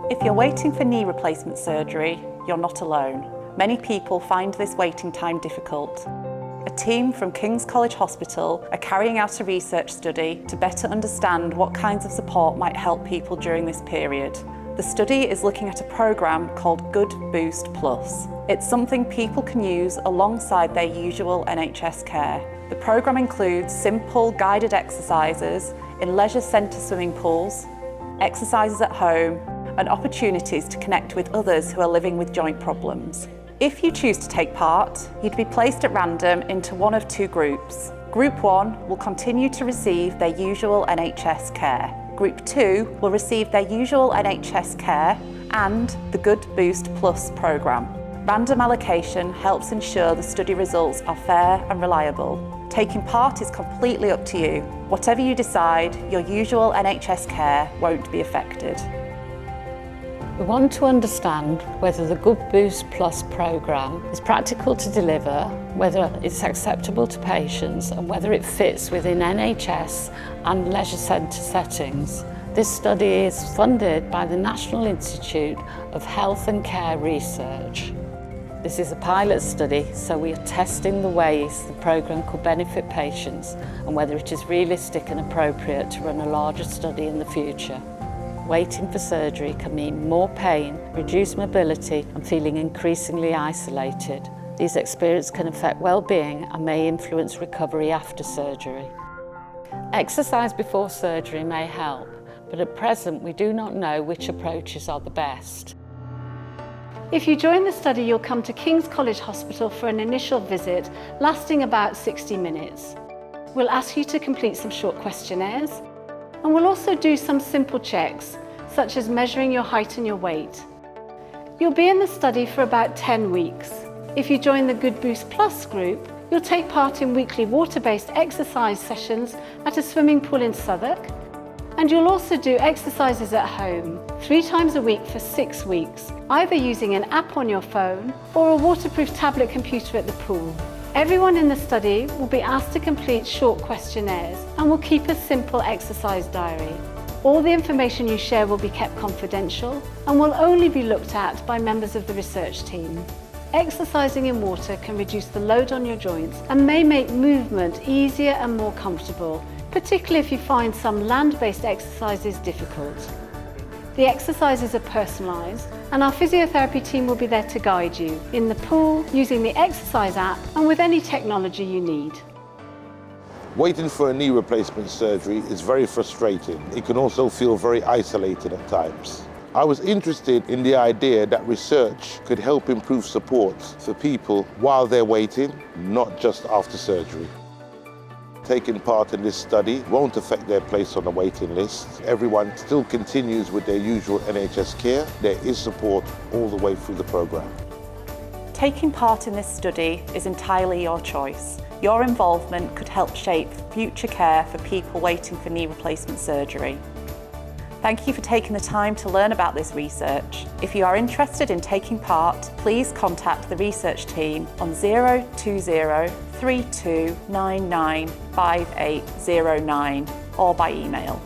If you're waiting for knee replacement surgery, you're not alone. Many people find this waiting time difficult. A team from King's College Hospital are carrying out a research study to better understand what kinds of support might help people during this period. The study is looking at a programme called Good Boost Plus. It's something people can use alongside their usual NHS care. The programme includes simple guided exercises in leisure centre swimming pools, exercises at home, and opportunities to connect with others who are living with joint problems. If you choose to take part, you'd be placed at random into one of two groups. Group 1 will continue to receive their usual NHS care. Group 2 will receive their usual NHS care and the Good Boost Plus programme. Random allocation helps ensure the study results are fair and reliable. Taking part is completely up to you. Whatever you decide, your usual NHS care won't be affected. We want to understand whether the Good Boost Plus programme is practical to deliver, whether it's acceptable to patients and whether it fits within NHS and leisure centre settings. This study is funded by the National Institute of Health and Care Research. This is a pilot study, so we are testing the ways the programme could benefit patients and whether it is realistic and appropriate to run a larger study in the future. Waiting for surgery can mean more pain, reduced mobility and feeling increasingly isolated. These experiences can affect well-being and may influence recovery after surgery. Exercise before surgery may help, but at present we do not know which approaches are the best. If you join the study, you'll come to King's College Hospital for an initial visit lasting about 60 minutes. We'll ask you to complete some short questionnaires, and we'll also do some simple checks, such as measuring your height and your weight. You'll be in the study for about 10 weeks. If you join the Good Boost Plus group, you'll take part in weekly water-based exercise sessions at a swimming pool in Southwark, and you'll also do exercises at home 3 times a week for 6 weeks, either using an app on your phone or a waterproof tablet computer at the pool. Everyone in the study will be asked to complete short questionnaires and will keep a simple exercise diary. All the information you share will be kept confidential and will only be looked at by members of the research team. Exercising in water can reduce the load on your joints and may make movement easier and more comfortable, particularly if you find some land-based exercises difficult. The exercises are personalised and our physiotherapy team will be there to guide you in the pool, using the exercise app and with any technology you need. Waiting for a knee replacement surgery is very frustrating. It can also feel very isolated at times. I was interested in the idea that research could help improve support for people while they're waiting, not just after surgery. Taking part in this study won't affect their place on the waiting list. Everyone still continues with their usual NHS care. There is support all the way through the programme. Taking part in this study is entirely your choice. Your involvement could help shape future care for people waiting for knee replacement surgery. Thank you for taking the time to learn about this research. If you are interested in taking part, please contact the research team on 020 3299 5809 or by email.